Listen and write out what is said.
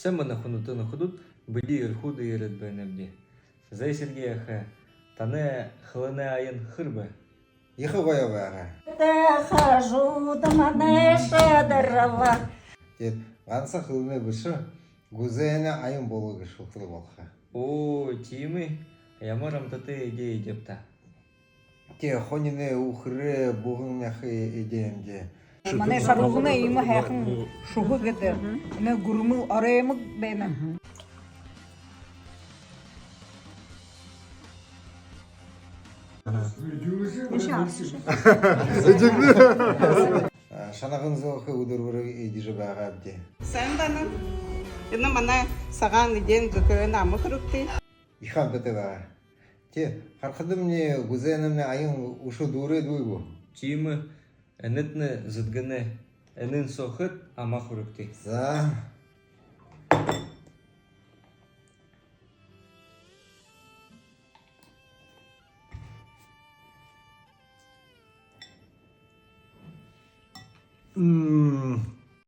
Семена хунутыны худут, были худы ерет бенебди. Зай Сергеяха, тане хлыне айын хырбы. Ехы қоя бәға. Хожу, да манеша дрова. Дед, ғанса қылыны бұшы, гузайына айын болуғы шылқылы болға. О, тимы, ямарам таты идея депта. Те, хонины ухыры бұғыннақы идеямде. Мане сарылгына има хакын шуху гede. Не гурмул араймык бейна. Шанағын зоқы ұдырғыры едіжі бәға әбде. Sen bana, yine bana sağan idem zükürün amı kırıktı. Ихан бәті бәға. Те, қарқыдым не гузайынымны айын ұшы дұры дұйбу. Тимы, энетны зыдгыны, энын сохыт, ама хурыкты. За.